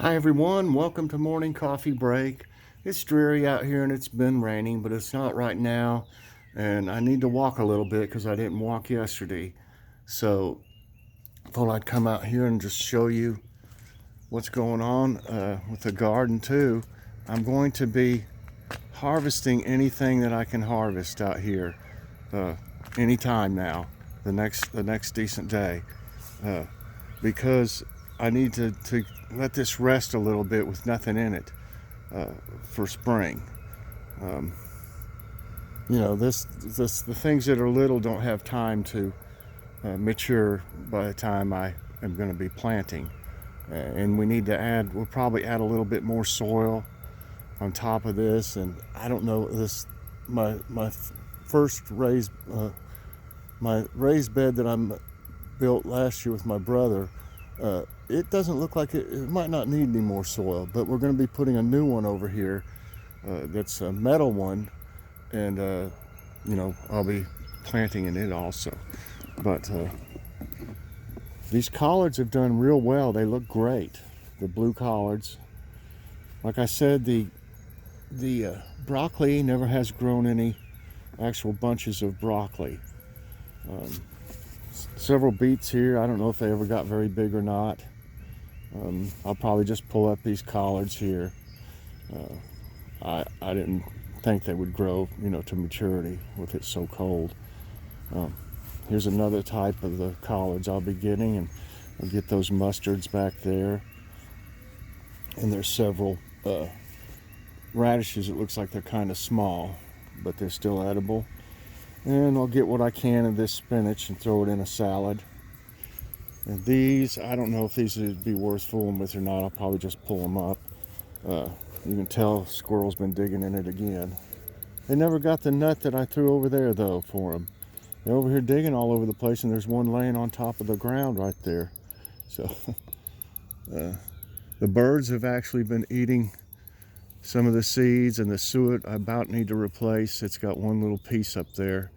Hi everyone, welcome to morning coffee break. It's dreary out here and it's been raining, but it's not right now. And I need to walk a little bit because I didn't walk yesterday. So I thought I'd come out here and just show you what's going on with the garden too. I'm going to be harvesting anything that I can harvest out here anytime now, the next decent day. Because I need to let this rest a little bit with nothing in it for spring. The things that are little don't have time to mature by the time I am going to be planting. And we'll probably add a little bit more soil on top of this. And I don't know, my first my raised bed that I built last year with my brother, it doesn't look like it might not need any more soil, but we're going to be putting a new one over here that's a metal one, and I'll be planting in it also. But these collards have done real well. They look great, the blue collards. Like I said, the broccoli never has grown any actual bunches of broccoli. Several beets here. I don't know if they ever got very big or not. I'll probably just pull up these collards here. I didn't think they would grow, to maturity with it so cold. Here's another type of the collards I'll be getting, and I'll get those mustards back there. And there's several radishes. It looks like they're kind of small, but they're still edible. And I'll get what I can of this spinach and throw it in a salad. And these, I don't know if these would be worth fooling with or not. I'll probably just pull them up. You can tell squirrel's been digging in it again. They never got the nut that I threw over there though for them. They're over here digging all over the place, and there's one laying on top of the ground right there. So the birds have actually been eating some of the seeds, and the suet I about need to replace. It's got one little piece up there,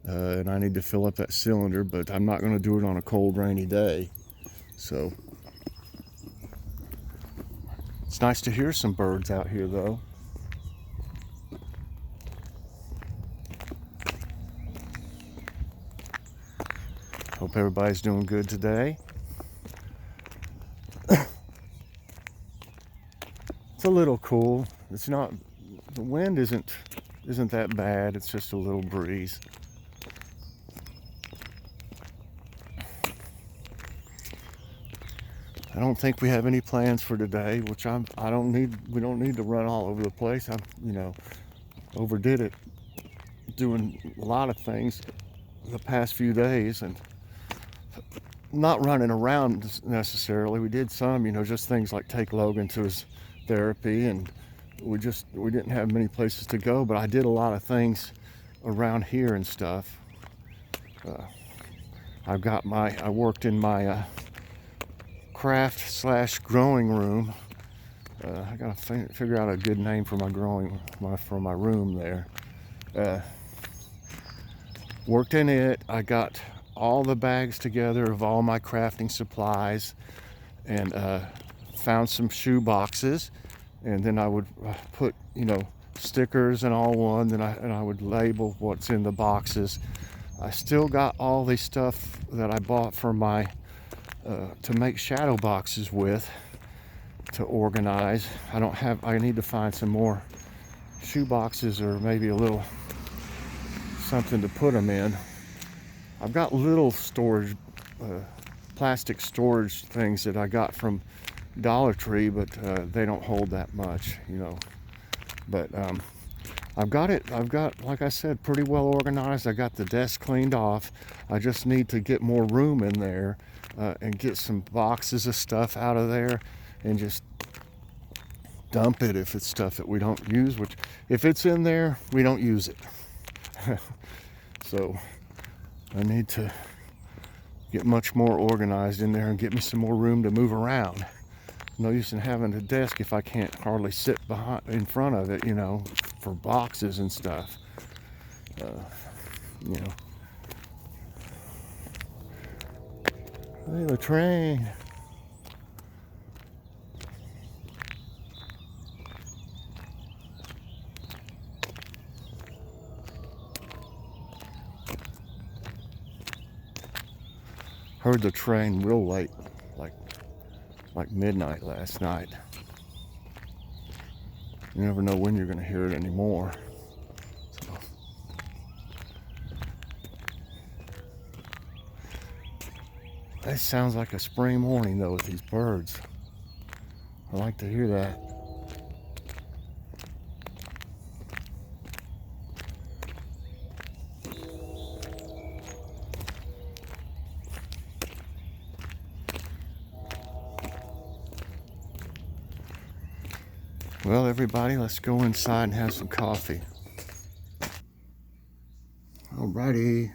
and I need to fill up that cylinder, but I'm not going to do it on a cold, rainy day. So it's nice to hear some birds out here though. Hope everybody's doing good today. It's a little cool. It's not, the wind isn't that bad. It's just a little breeze. I don't think we have any plans for today, which we don't need to run all over the place. I overdid it doing a lot of things the past few days, and not running around necessarily. We did some, just things like take Logan to his therapy, and we didn't have many places to go, but I did a lot of things around here and stuff. I worked in my craft / growing room. I gotta figure out a good name for my room there. Worked in it. I got all the bags together of all my crafting supplies, and found some shoe boxes, and then I would put stickers and all one. Then I would label what's in the boxes. I still got all the stuff that I bought for my to make shadow boxes with, to organize. I need to find some more shoe boxes, or maybe a little something to put them in. I've got little storage, plastic storage things that I got from Dollar Tree, but they don't hold that much, But I've got, like I said, pretty well organized. I got the desk cleaned off. I just need to get more room in there, and get some boxes of stuff out of there, and just dump it if it's stuff that we don't use, which if it's in there, we don't use it. So I need to get much more organized in there and get me some more room to move around. No use in having a desk if I can't hardly sit in front of it, for boxes and stuff. Hey, the train. Heard the train real late, like midnight last night. You never know when you're going to hear it anymore. So. That sounds like a spring morning though with these birds. I like to hear that. Well, everybody, let's go inside and have some coffee. Alrighty.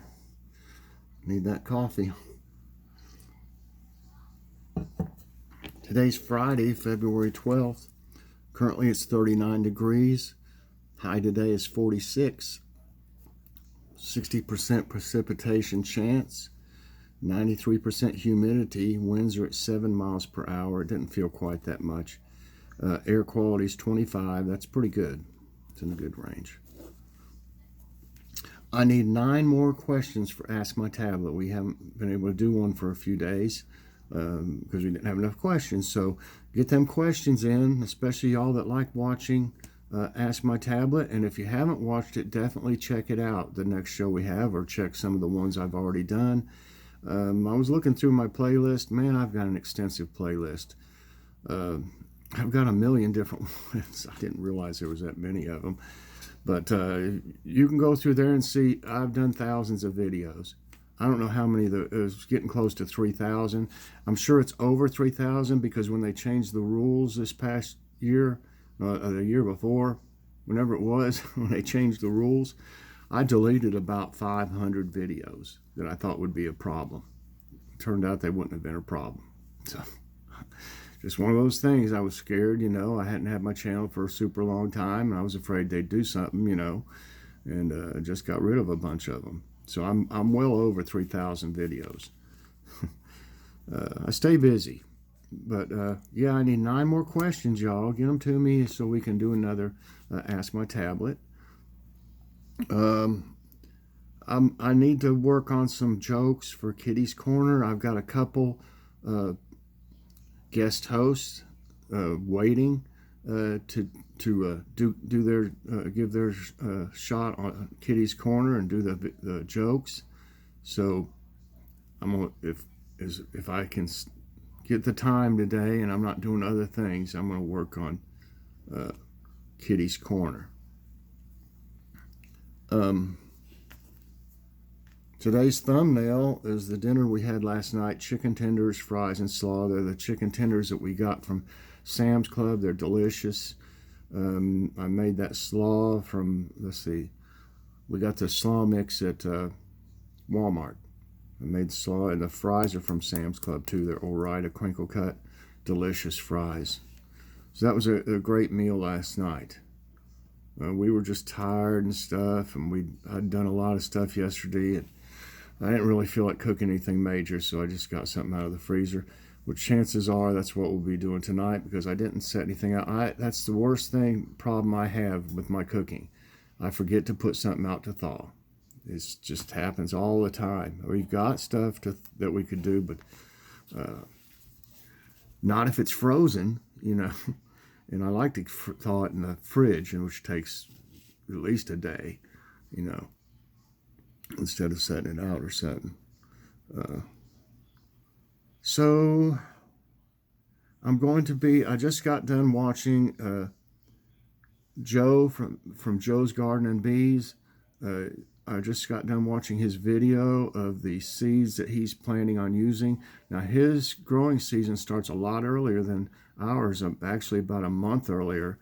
Need that coffee. Today's Friday, February 12th. Currently it's 39 degrees. High today is 46. 60% precipitation chance. 93% humidity. Winds are at 7 miles per hour. It didn't feel quite that much. Air quality is 25. That's pretty good. It's in a good range. I need 9 more questions for Ask My Tablet. We haven't been able to do one for a few days because we didn't have enough questions. So get them questions in, especially y'all that like watching Ask My Tablet. And if you haven't watched it, definitely check it out, the next show we have, or check some of the ones I've already done. I was looking through my playlist. Man, I've got an extensive playlist. I've got a million different ones. I didn't realize there was that many of them. But you can go through there and see I've done thousands of videos. I don't know how many, it was getting close to 3,000. I'm sure it's over 3,000 because when they changed the rules this past year, the year before, whenever it was, when they changed the rules, I deleted about 500 videos that I thought would be a problem. It turned out they wouldn't have been a problem. So just one of those things. I was scared, you know. I hadn't had my channel for a super long time, and I was afraid they'd do something, you know, and just got rid of a bunch of them. So I'm well over 3,000 videos. I stay busy, but yeah, I need 9 more questions, y'all. Get them to me so we can do another Ask My Tablet. I need to work on some jokes for Kitty's Corner. I've got a couple guest hosts waiting to do their give their shot on Kitty's Corner and do the jokes. So I'm gonna, if I can get the time today and I'm not doing other things, I'm gonna work on Kitty's Corner. Today's thumbnail is the dinner we had last night: chicken tenders, fries, and slaw. They're the chicken tenders that we got from Sam's Club. They're delicious. I made that slaw from, let's see, we got the slaw mix at Walmart. I made the slaw, and the fries are from Sam's Club too. They're Ore-Ida crinkle cut, delicious fries. So that was a great meal last night. We were just tired and stuff, and I'd done a lot of stuff yesterday, and I didn't really feel like cooking anything major, so I just got something out of the freezer, which chances are that's what we'll be doing tonight because I didn't set anything out. That's the worst problem I have with my cooking. I forget to put something out to thaw. It just happens all the time. We've got stuff that we could do, but not if it's frozen, you know. And I like to thaw it in the fridge, which takes at least a day, you know, instead of setting it out or something. So I'm going to be, I just got done watching Joe from Joe's Garden and Bees. I just got done watching his video of the seeds that he's planning on using. Now his growing season starts a lot earlier than ours, actually about a month earlier.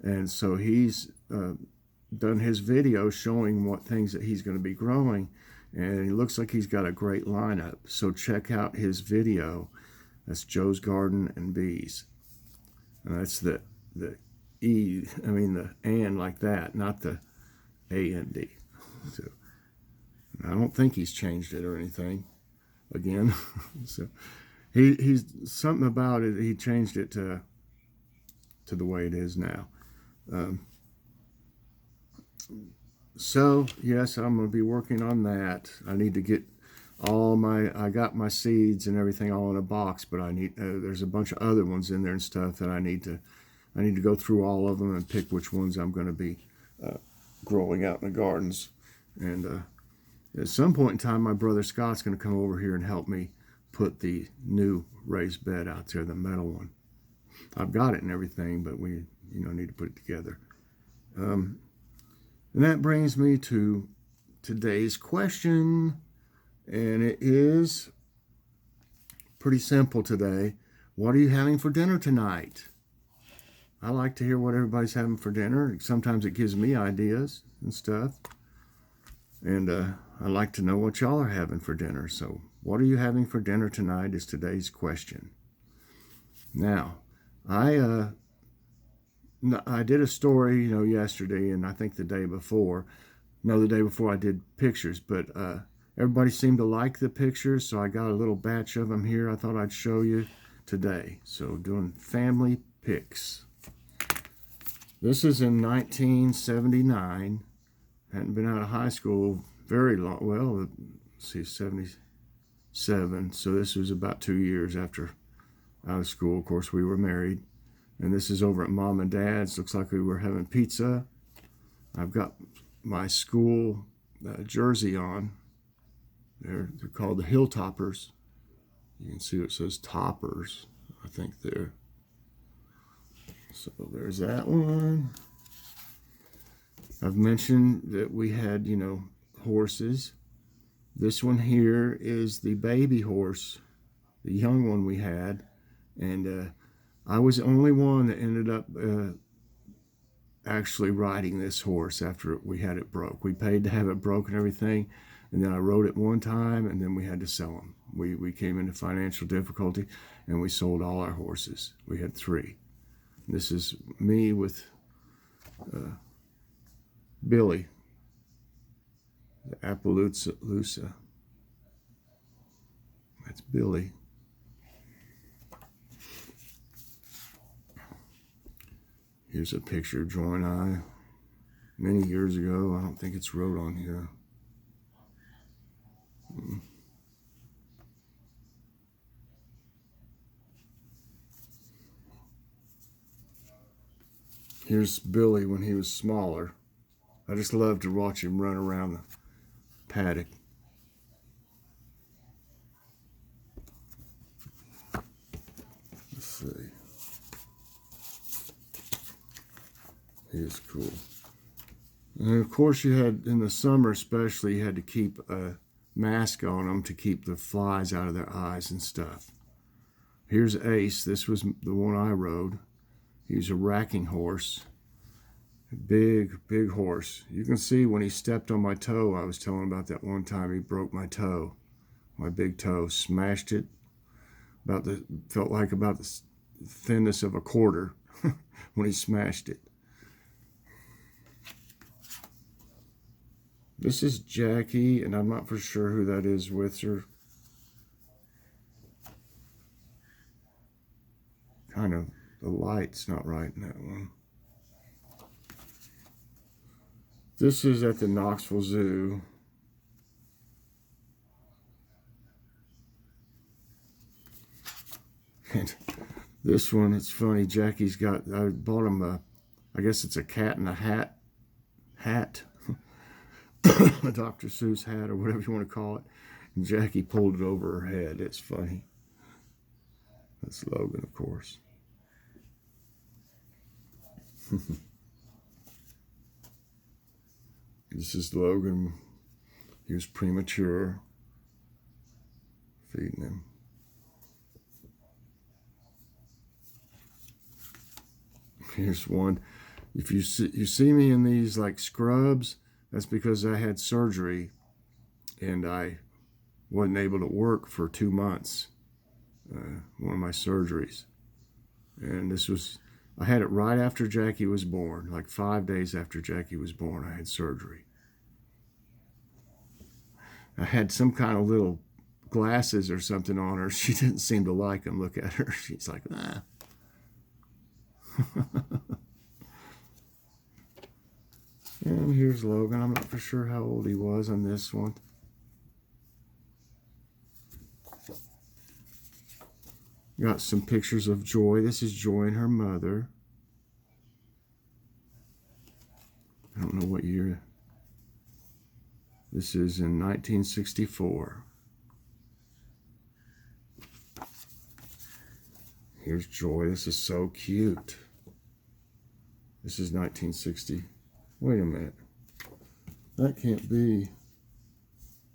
And so he's done his video showing what things that he's going to be growing. And it looks like he's got a great lineup. So check out his video. That's Joe's Garden and Bees. And that's the E, I mean the and like that, not the A-N-D. So I don't think he's changed it or anything again. So he's something about it. He changed it to the way it is now. So yes, I'm going to be working on that. I need to get I got my seeds and everything all in a box, but I need there's a bunch of other ones in there and stuff that I need to go through all of them and pick which ones I'm going to be growing out in the gardens. And at some point in time, my brother Scott's going to come over here and help me put the new raised bed out there, the metal one. I've got it and everything, but we need to put it together. And that brings me to today's question, and it is pretty simple today. What are you having for dinner tonight? I like to hear what everybody's having for dinner. Sometimes it gives me ideas and stuff. And I like to know what y'all are having for dinner. So what are you having for dinner tonight is today's question. Now, I did a story, yesterday, and I think the day before. No, the day before I did pictures, but everybody seemed to like the pictures, so I got a little batch of them here I thought I'd show you today. So doing family pics. This is in 1979. Hadn't been out of high school very long. Well, let's see, 77. So this was about 2 years after out of school. Of course, we were married. And this is over at Mom and Dad's. Looks like we were having pizza. I've got my school jersey on. They're called the Hilltoppers. You can see it says Toppers, I think there. So there's that one. I've mentioned that we had, horses. This one here is the baby horse, the young one we had. And I was the only one that ended up actually riding this horse after we had it broke. We paid to have it broke and everything. And then I rode it one time, and then we had to sell them. We came into financial difficulty, and we sold all our horses. We had 3. This is me with Billy, the Appaloosa. That's Billy. Here's a picture of Joy and I many years ago. I don't think it's wrote on here. Here's Billy when he was smaller. I just love to watch him run around the paddock. Let's see. He is cool. And of course you had, in the summer especially, you had to keep a mask on them to keep the flies out of their eyes and stuff. Here's Ace. This was the one I rode. He was a racking horse. A big horse. You can see when he stepped on my toe, I was telling about that one time he broke my toe. My big toe. Smashed it. Felt like about the thinness of a quarter when he smashed it. This is Jackie, and I'm not for sure who that is with her. Kind of, the light's not right in that one. This is at the Knoxville Zoo. And this one, it's funny, Jackie's got, I bought him I guess it's a cat in a hat. A Dr. Seuss hat or whatever you want to call it. And Jackie pulled it over her head. It's funny. That's Logan, of course. This is Logan. He was premature. Feeding him. Here's one. If you see me in these like scrubs, that's because I had surgery and I wasn't able to work for 2 months. One of my surgeries. And this was, I had it right after Jackie was born, like 5 days after Jackie was born, I had surgery. I had some kind of little glasses or something on her. She didn't seem to like them. Look at her. She's like, nah. And here's Logan. I'm not for sure how old he was on this one. Got some pictures of Joy. This is Joy and her mother. I don't know what year. This is in 1964. Here's Joy. This is so cute. This is 1960. Wait a minute. That can't be.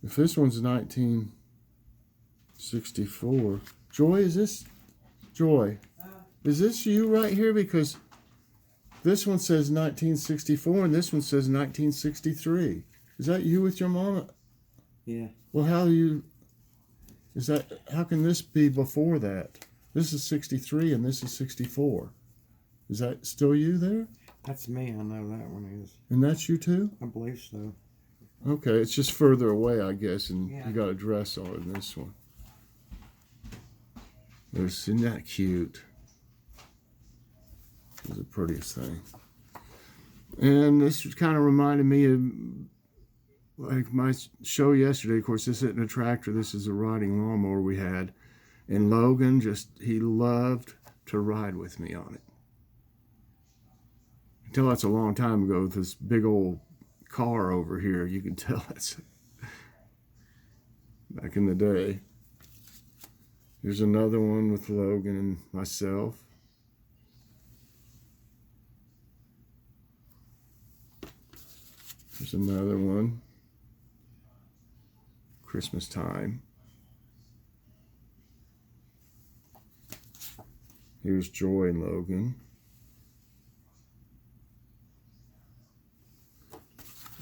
If this one's 1964. Joy, is this? Joy, is this you right here? Because this one says 1964 and this one says 1963. Is that you with your mama? Yeah. Well, how do you... Is that... How can this be before that? This is 63 and this is 64. Is that still you there? That's me. I know that one is. And that's you too? I believe so. Okay, it's just further away, I guess, and Yeah. you got a dress on in this one. Isn't that cute? It's the prettiest thing. And this kind of reminded me of like my show yesterday. Of course, this isn't a tractor. This is a riding lawnmower we had. And Logan he loved to ride with me on it. Until that's a long time ago with this big old car over here. You can tell that's back in the day. Here's another one with Logan and myself. Here's another one. Christmas time. Here's Joy and Logan.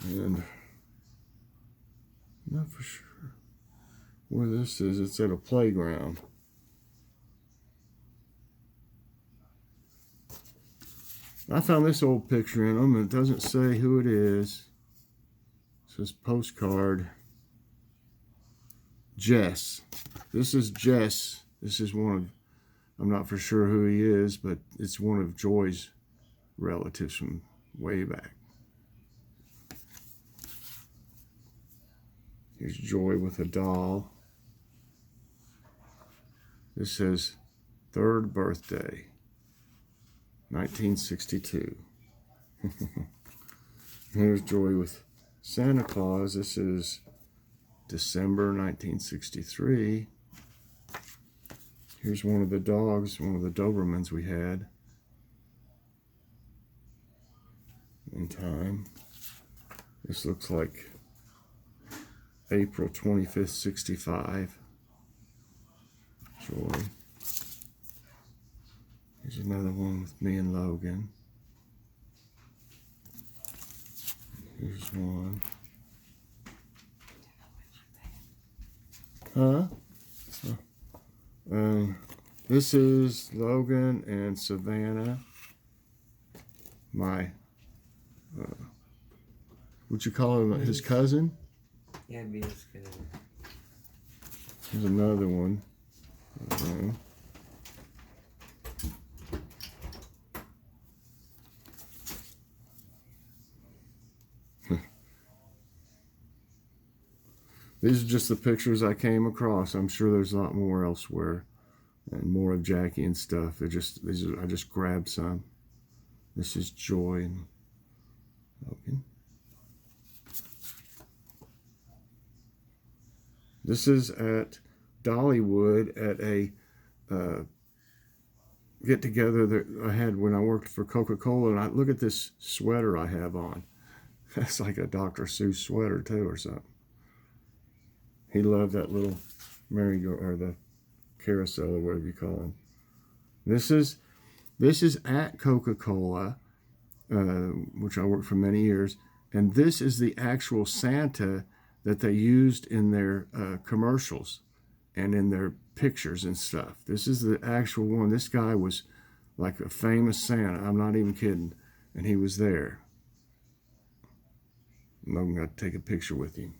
And I'm not for sure where this is. It's at a playground. I found this old picture in them, and it doesn't say who it is. It says postcard. Jess. This is Jess. This is one of, I'm not for sure who he is, but it's one of Joy's relatives from way back. Here's Joy with a doll. This says 3rd birthday, 1962. Here's Joy with Santa Claus. This is December 1963. Here's one of the dogs, one of the Dobermans we had in time. This looks like April 25th, 65. Joy. Here's another one with me and Logan. Here's one. Huh? This is Logan and Savannah. My, would you call him his cousin? Yeah, it'd be his cousin. Here's another one. These are just the pictures I came across. I'm sure there's a lot more elsewhere, and more of Jackie and stuff. I just grabbed some. This is Joy and Logan. This is at Dollywood at a get together that I had when I worked for Coca-Cola, and I look at this sweater I have on. That's like a Dr. Seuss sweater too, or something. He loved that little merry-go or the carousel or whatever you call them. This is at Coca-Cola, which I worked for many years, and this is the actual Santa that they used in their commercials and in their pictures and stuff. This is the actual one. This guy was like a famous Santa. I'm not even kidding. And he was there. I'm going to take a picture with him.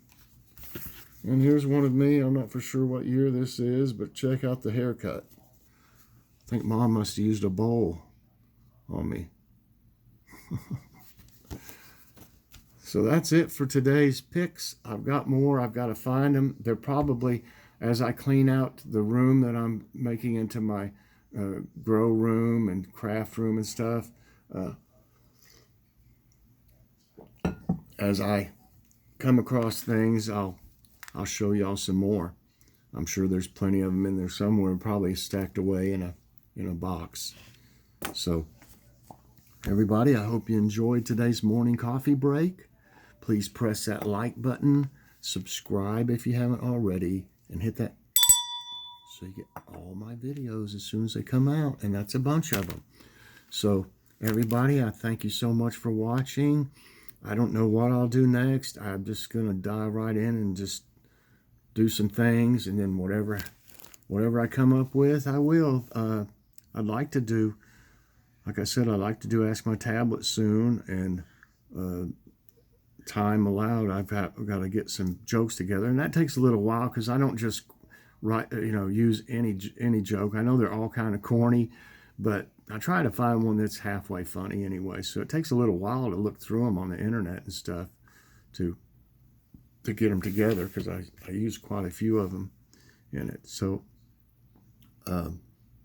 And here's one of me. I'm not for sure what year this is, but check out the haircut. I think Mom must have used a bowl on me. So that's it for today's pics. I've got more. I've got to find them. They're probably as I clean out the room that I'm making into my grow room and craft room and stuff, as I come across things, I'll show y'all some more. I'm sure there's plenty of them in there somewhere, probably stacked away in a box. So everybody, I hope you enjoyed today's morning coffee break. Please press that like button, subscribe if you haven't already, and hit that so you get all my videos as soon as they come out, and that's a bunch of them. So everybody, I thank you so much for watching. I don't know what I'll do next. I'm just gonna dive right in and just do some things, and then whatever I come up with, I will. I'd like to do, like I said, I'd like to do Ask My Tablet soon, and time allowed, I've got to get some jokes together, and that takes a little while because I don't just use any joke. I know they're all kind of corny, but I try to find one that's halfway funny anyway. So it takes a little while to look through them on the internet and stuff to get them together, because I use quite a few of them in it. So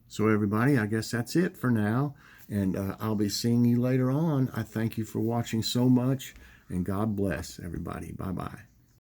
so everybody, I guess that's it for now, and I'll be seeing you later on. I thank you for watching so much, and God bless everybody. Bye-bye.